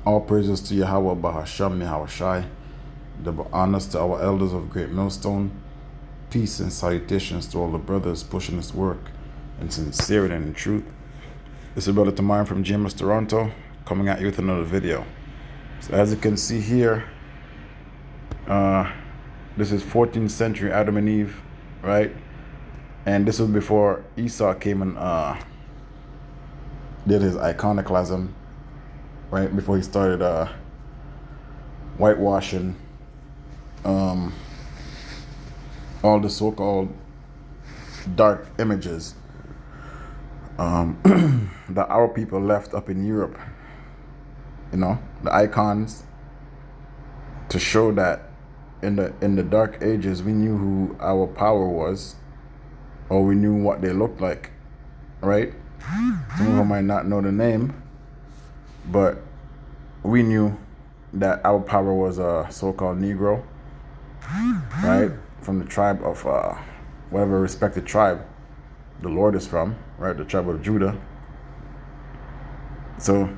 All praises to Yahweh Bahasham Yahweh Shai. Double honors to our elders of Great Millstone. Peace and salutations to all the brothers pushing this work in sincerity and in truth. This is Brother Tamar from GMS Toronto, coming at you with another video. So as you can see here, this is 14th century Adam and Eve, right? And this was before Esau came and did his iconoclasm, right? Before he started whitewashing all the so-called dark images that our people left up in Europe. You know, the icons to show that in the dark ages we knew who our power was, or we knew what they looked like, right? Some of them might not know the name, but we knew that our power was a so-called Negro, right? From the tribe of whatever respected tribe the Lord is from, right? The tribe of Judah. So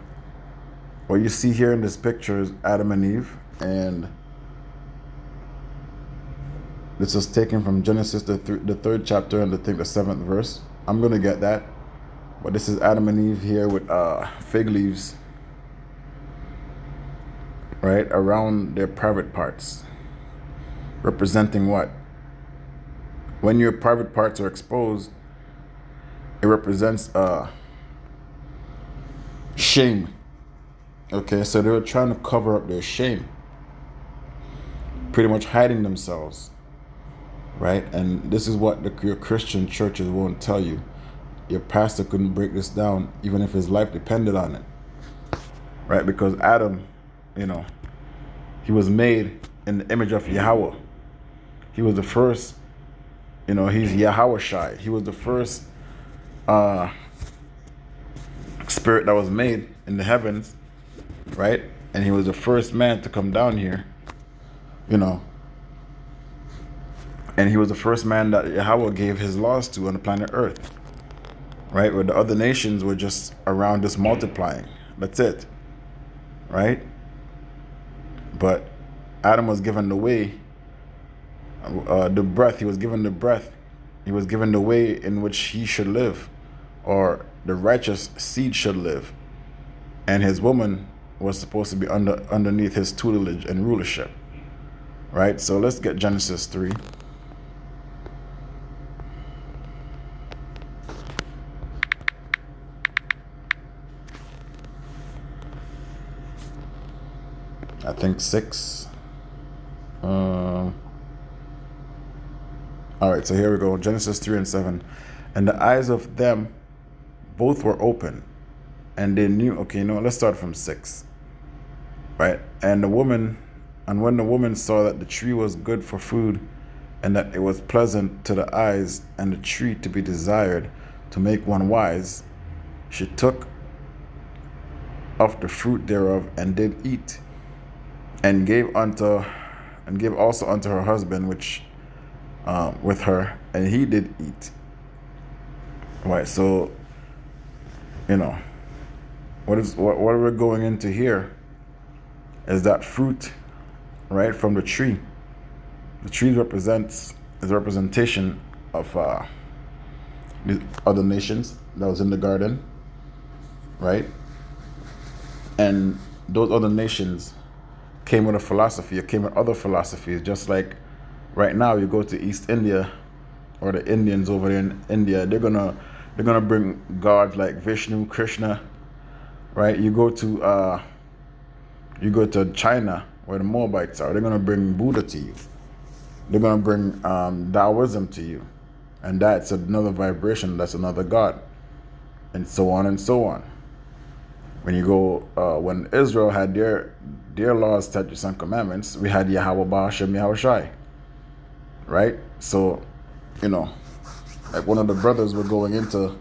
what you see here in this picture is Adam and Eve, and this is taken from Genesis, the third chapter, and I think the 7th verse. I'm going to get that. But this is Adam and Eve here with fig leaves, right, around their private parts. Representing what? When your private parts are exposed, it represents shame. Okay, so they were trying to cover up their shame. Pretty much hiding themselves. Right? And this is what your Christian churches won't tell you. Your pastor couldn't break this down even if his life depended on it. Right? Because Adam, you know, he was made in the image of Yahweh. He was the first, you know, he's Yahweh Shai. He was the first spirit that was made in the heavens, right? And he was the first man to come down here, you know. And he was the first man that Yahweh gave his laws to on the planet Earth, right? Where the other nations were just around just multiplying. That's it, right? But Adam was given the way, the breath. He was given the breath. He was given the way in which he should live, or the righteous seed should live. And his woman was supposed to be underneath his tutelage and rulership, right? So let's get Genesis 3. I think 6. All right, so here we go. Genesis 3 and 7. And the eyes of them both were open, and they knew. Okay, no, let's start from 6. Right? And when the woman saw that the tree was good for food, and that it was pleasant to the eyes, and the tree to be desired to make one wise, she took of the fruit thereof and did eat, and gave also unto her husband which with her, and he did eat. Right, so you know what we're going into here is that fruit, right, from the tree. The tree is a representation of the other nations that was in the garden, right? And those other nations came with a philosophy, it came with other philosophies, just like right now you go to East India, or the Indians over there in India, they're gonna bring gods like Vishnu, Krishna, right? You go to China, where the Moabites are, they're gonna bring Buddha to you. They're gonna bring Taoism to you, and that's another vibration, that's another god, and so on and so on. When you go, when Israel had their laws, statutes, and commandments, we had Yahweh Bahasham Yahweh Shai, right? So, you know, like one of the brothers were going into,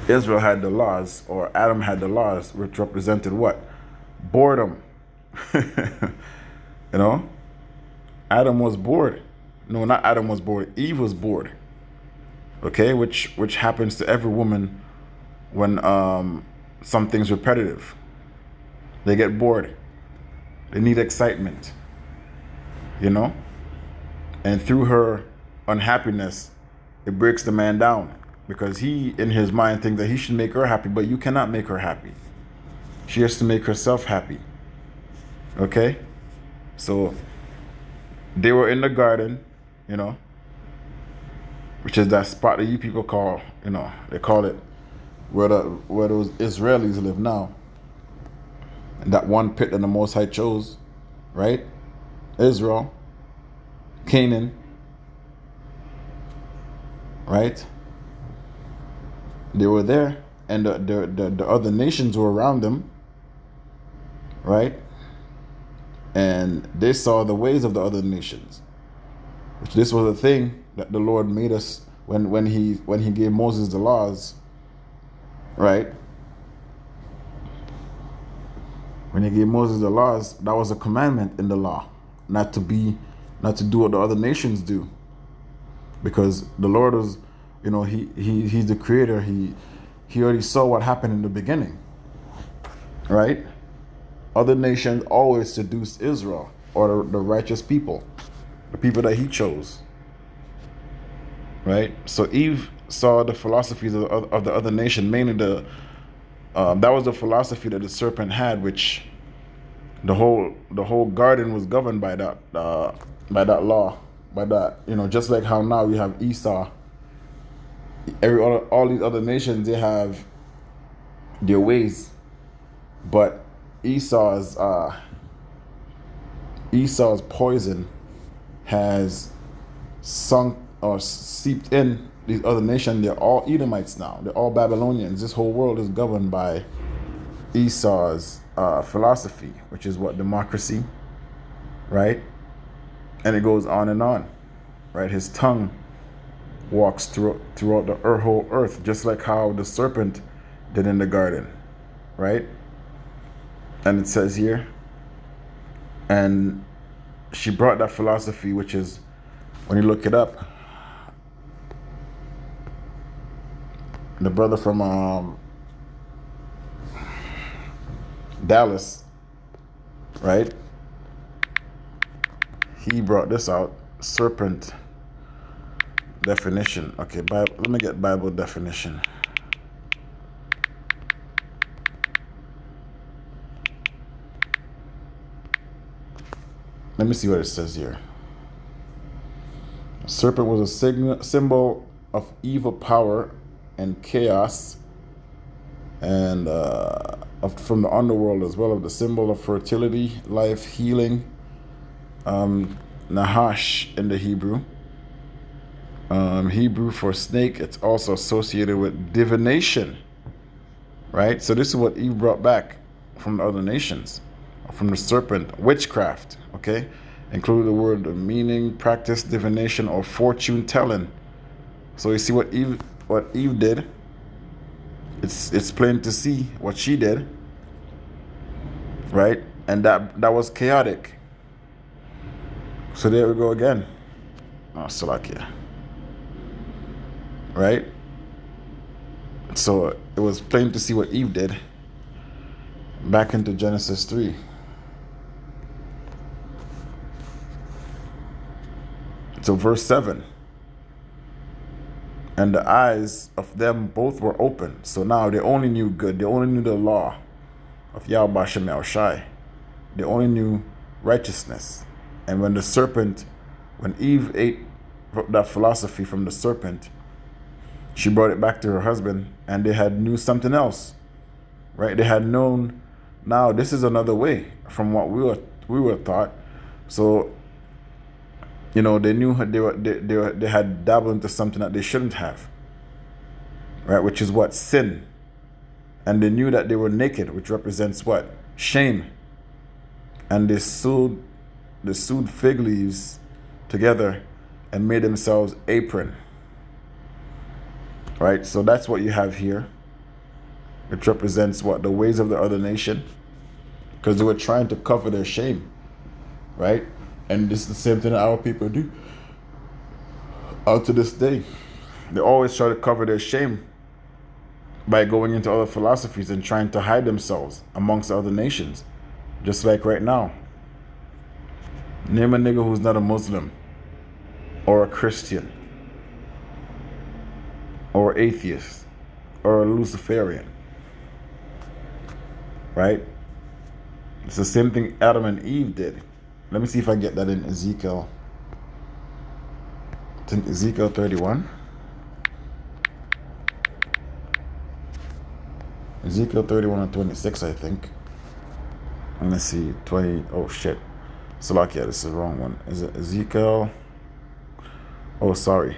Israel had the laws, or Adam had the laws, which represented what? Boredom. You know, Adam was bored. No, not Adam was bored. Eve was bored. Okay, which happens to every woman when something's repetitive. They get bored. They need excitement, you know? And through her unhappiness, it breaks the man down because he, in his mind, thinks that he should make her happy, but you cannot make her happy. She has to make herself happy. Okay? So they were in the garden, you know, which is that spot that you people call, you know, they call it where those Israelis live now. And that one pit that the Most High chose, right? Israel, Canaan, right? They were there, and the other nations were around them, right? And they saw the ways of the other nations. Which this was a thing that the Lord made us when he gave Moses the laws, right? When he gave Moses the laws, that was a commandment in the law, not to do what the other nations do. Because the Lord was, you know, he's the creator. He already saw what happened in the beginning, right? Other nations always seduced Israel, or the righteous people, the people that he chose, right? So Eve saw the philosophies of the other nation, mainly that was the philosophy that the serpent had, which the whole garden was governed by that law, by that, you know, just like how now you have Esau. All these other nations, they have their ways, but Esau's poison has sunk or seeped in these other nations. They're all Edomites now. They're all Babylonians. This whole world is governed by Esau's philosophy, which is what? Democracy, right? And it goes on, right? His tongue walks throughout the whole earth, just like how the serpent did in the garden, right? And it says here, and she brought that philosophy, which is, when you look it up, the brother from Dallas, right? He brought this out, serpent definition. Okay, let me get Bible definition. Let me see what it says here. Serpent was a symbol of evil power and chaos, and from the underworld as well, of the symbol of fertility, life, healing. Nahash in the Hebrew. Hebrew for snake, it's also associated with divination, right? So this is what Eve brought back from the other nations, from the serpent, witchcraft, okay? Including the word meaning, practice, divination, or fortune telling. So you see what Eve did. It's plain to see what she did, right? And that was chaotic. So there we go again. Oh, Salakia. Right? So it was plain to see what Eve did. Back into Genesis 3. So verse 7. And the eyes of them both were open. So now they only knew good. They only knew the law of Yahweh Shem Yahushai. They only knew righteousness. And when Eve ate that philosophy from the serpent, she brought it back to her husband, and they had knew something else, right? They had known, now this is another way from what we were taught. So, you know, they knew they had dabbled into something that they shouldn't have, right? Which is what? Sin. And they knew that they were naked, which represents what? Shame. And they sewed fig leaves together and made themselves apron. Right? So that's what you have here. It represents what? The ways of the other nation. Because they were trying to cover their shame. Right? And this is the same thing that our people do. Out to this day. They always try to cover their shame by going into other philosophies and trying to hide themselves amongst other nations. Just like right now. Name a nigga who's not a Muslim or a Christian or atheist or a Luciferian. Right? It's the same thing Adam and Eve did. Let me see if I get that in Ezekiel. I think Ezekiel 31. Ezekiel 31 and 26, I think. And let's see, 20. Oh shit. Salakia, this is the wrong one. Is it Ezekiel? Oh, sorry.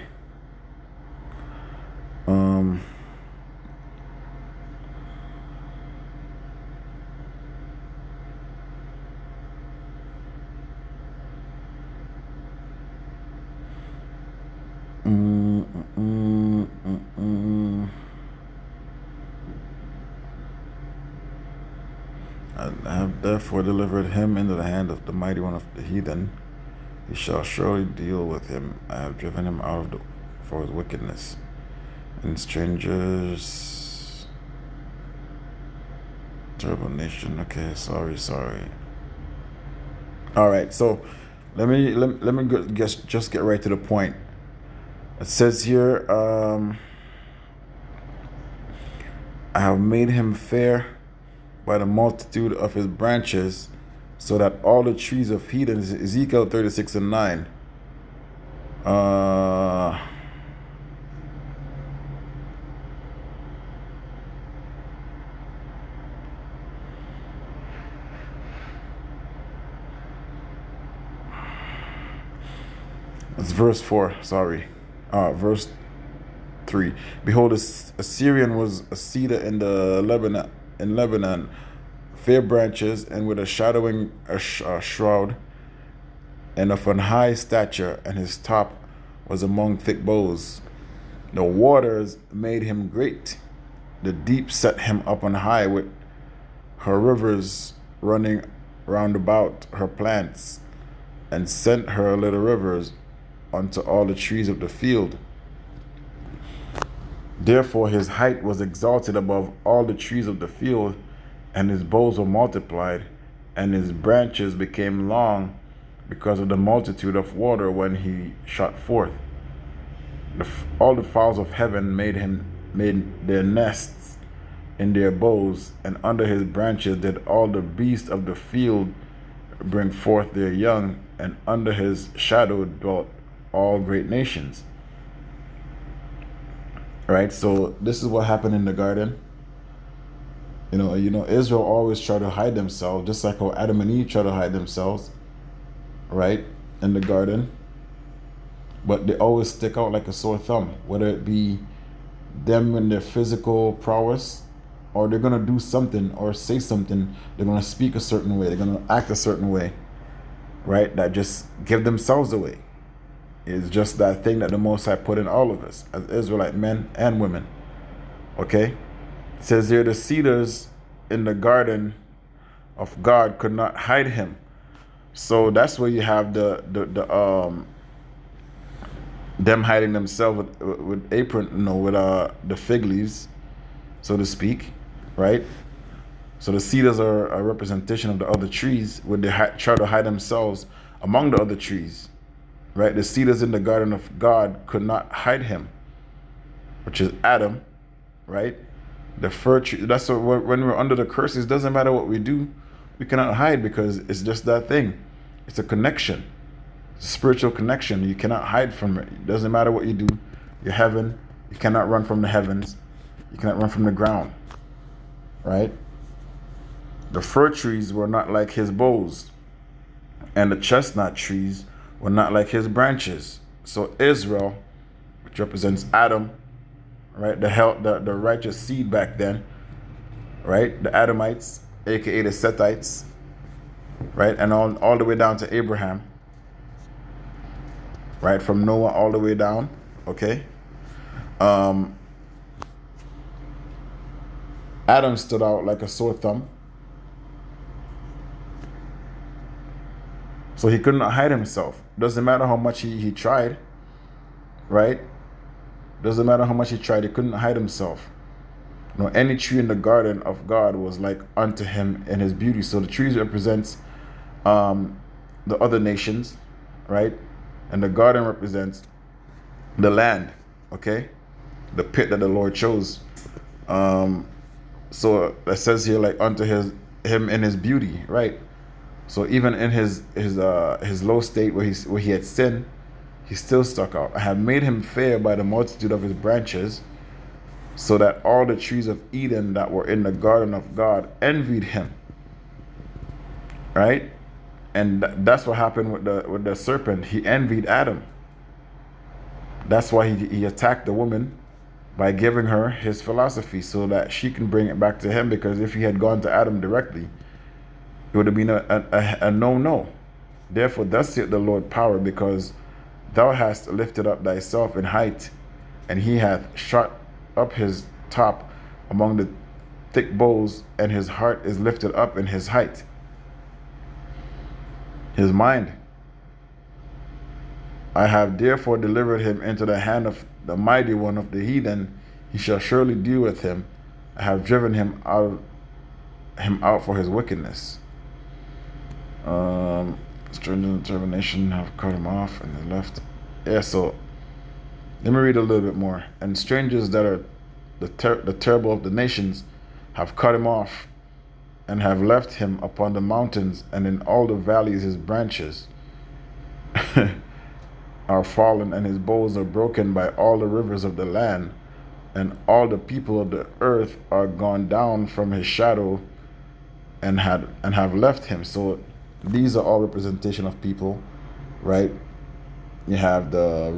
I have therefore delivered him into the hand of the mighty one of the heathen. He shall surely deal with him. I have driven him out for his wickedness. And strangers, terrible nation. Okay, sorry. All right, so let me just get right to the point. It says here, I have made him fair by the multitude of his branches, so that all the trees of heathen, Ezekiel 36 and 9. It's verse 4, sorry. Verse 3. Behold, Assyrian was a cedar in Lebanon, fair branches, and with a shadowing shroud, and of an high stature, and his top was among thick boughs. The waters made him great. The deep set him up on high, with her rivers running round about her plants, and sent her little rivers unto all the trees of the field. Therefore his height was exalted above all the trees of the field, and his boughs were multiplied, and his branches became long, because of the multitude of water when he shot forth. All the fowls of heaven made their nests in their boughs, and under his branches did all the beasts of the field bring forth their young, and under his shadow dwelt all great nations. Right, so this is what happened in the garden. You know, Israel always try to hide themselves, just like how Adam and Eve try to hide themselves, right, in the garden. But they always stick out like a sore thumb, whether it be them in their physical prowess, or they're gonna do something or say something. They're gonna speak a certain way. They're gonna act a certain way, right? That just give themselves away. It's just that thing that the Most High put in all of us as Israelite men and women. Okay? It says here, the cedars in the garden of God could not hide him. So that's where you have them hiding themselves with apron, with the fig leaves, so to speak, right? So the cedars are a representation of the other trees, where they try to hide themselves among the other trees. Right, the cedars in the garden of God could not hide him, which is Adam, right? The fir tree. That's what, when we're under the curses, it doesn't matter what we do, we cannot hide, because it's just that thing. It's a connection, it's a spiritual connection. You cannot hide from it. It doesn't matter what you do. You're heaven. You cannot run from the heavens. You cannot run from the ground, right? The fir trees were not like his boughs, and the chestnut trees were not like his branches. So Israel, which represents Adam, right, the righteous seed back then, right, the Adamites, aka the Sethites, right, and all the way down to Abraham, right, from Noah all the way down, okay. Adam stood out like a sore thumb. So he could not hide himself. Doesn't matter how much he tried, right? Doesn't matter how much he tried, he couldn't hide himself. Any tree in the garden of God was like unto him in his beauty. So the trees represents the other nations, right? And the garden represents the land, okay? The pit that the Lord chose. So it says here, like unto him in his beauty, right? So even in his low state where he had sinned, he still stuck out. I have made him fair by the multitude of his branches, so that all the trees of Eden that were in the garden of God envied him. Right? And that's what happened with the serpent. He envied Adam. That's why he attacked the woman by giving her his philosophy so that she can bring it back to him, because if he had gone to Adam directly, it would have been a no. Therefore, thus saith the Lord power, because thou hast lifted up thyself in height, and he hath shot up his top among the thick boughs, and his heart is lifted up in his height. His mind. I have therefore delivered him into the hand of the mighty one of the heathen. He shall surely deal with him. I have driven him out for his wickedness. Strangers and termination have cut him off and they left. Yeah, so let me read a little bit more. And strangers that are the terrible of the nations have cut him off and have left him upon the mountains, and in all the valleys his branches are fallen, and his boughs are broken by all the rivers of the land, and all the people of the earth are gone down from his shadow and have left him. So these are all representation of people, right? You have the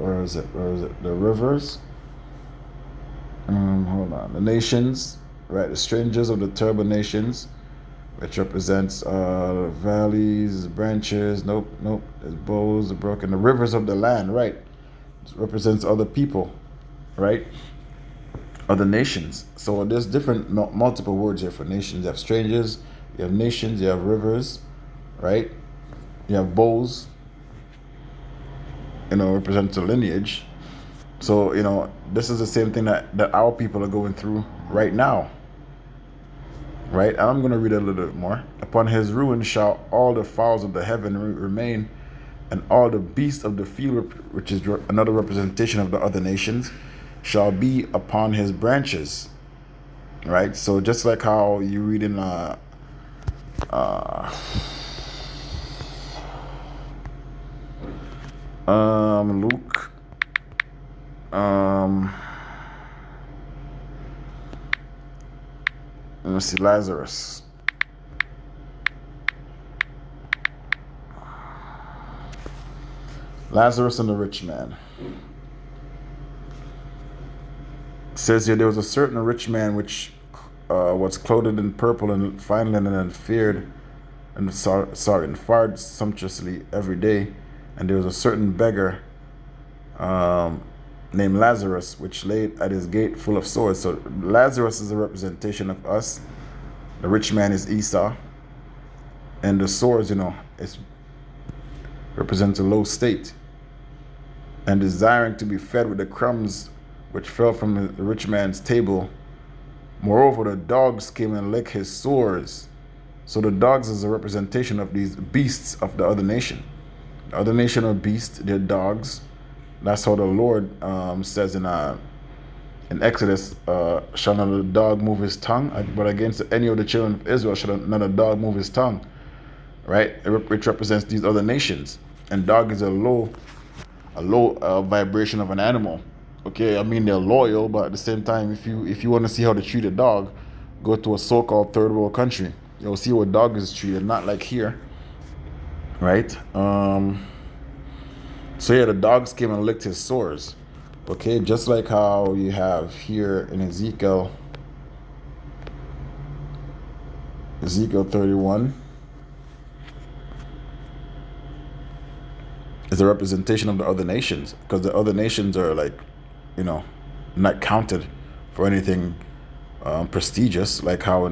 where is it? The rivers. Hold on. The nations, right? The strangers of the terrible nations, which represents valleys, branches. Nope. His boughs are broken. The rivers of the land, right? It represents other people, right? Other nations. So there's different multiple words here for nations. You have strangers, you have nations, you have rivers, right? You have bowls, represents a lineage. So, this is the same thing that our people are going through right now. Right? And I'm going to read a little bit more. Upon his ruin shall all the fowls of the heaven remain, and all the beasts of the field, which is another representation of the other nations, shall be upon his branches. Right? So just like how you read in Luke, let me see, Lazarus. Lazarus and the rich man. It says here, there was a certain rich man which was clothed in purple and fine linen, and fared sumptuously every day. And there was a certain beggar named Lazarus, which laid at his gate full of sores. So Lazarus is a representation of us. The rich man is Esau. And the sores, it represents a low state. And desiring to be fed with the crumbs which fell from the rich man's table. Moreover, the dogs came and licked his sores. So the dogs is a representation of these beasts of the other nation. The other nation are beasts, they're dogs. That's how the Lord says in Exodus, shall not a dog move his tongue, but against any of the children of Israel shall not a dog move his tongue. Right? Which represents these other nations. And dog is a low vibration of an animal. Okay, I mean they're loyal, but at the same time, if you want to see how they treat a dog, go to a so-called third world country. You'll see what dog is treated, not like here. Right? So yeah, the dogs came and licked his sores. Okay, just like how you have here in Ezekiel 31 is a representation of the other nations, because the other nations are not counted for anything prestigious, like how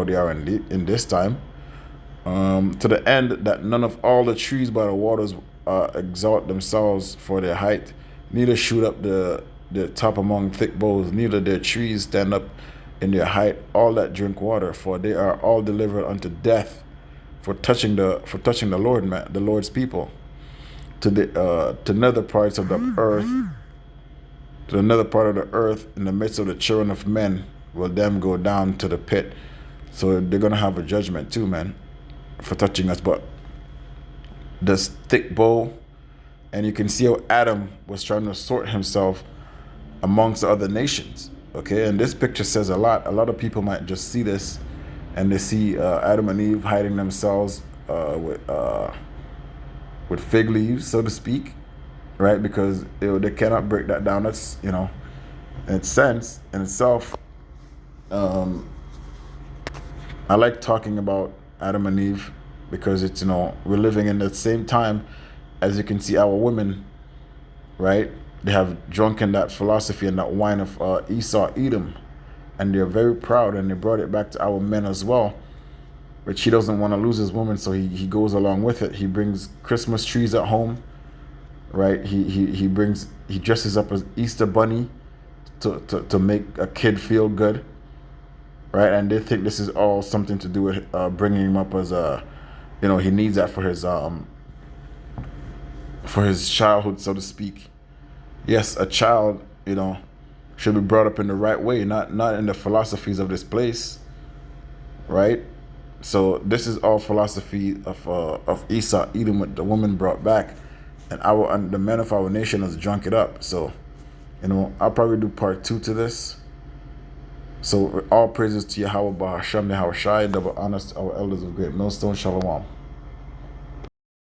they are in this time. To the end that none of all the trees by the waters exalt themselves for their height, neither shoot up the their top among thick boughs, neither their trees stand up in their height, all that drink water, for they are all delivered unto death for touching the Lord, man, the Lord's people, to nether parts of the earth, to another part of the earth, in the midst of the children of men, will them go down to the pit. So they're gonna have a judgment too, man, for touching us. But this thick bow, and you can see how Adam was trying to sort himself amongst the other nations. Okay, and this picture says a lot. A lot of people might just see this, and they see Adam and Eve hiding themselves with fig leaves, so to speak, right? Because they cannot break that down. That's, in its sense, in itself. I like talking about Adam and Eve because it's, we're living in the same time as you can see our women, right? They have drunken that philosophy and that wine of Esau, Edom, and they're very proud, and they brought it back to our men as well. But he doesn't want to lose his woman, so he goes along with it. He brings Christmas trees at home, right? He dresses up as Easter bunny to make a kid feel good, right? And they think this is all something to do with bringing him up as he needs that for his childhood, so to speak. Yes, a child, should be brought up in the right way, not in the philosophies of this place, right? So this is all philosophy of Esau, Edom, what the woman brought back, and the men of our nation has drunk it up. So, I'll probably do part 2 to this. So all praises to Yahweh Bahasham Yahweh Shai, double honors to our elders of Great Millstone. Shalom.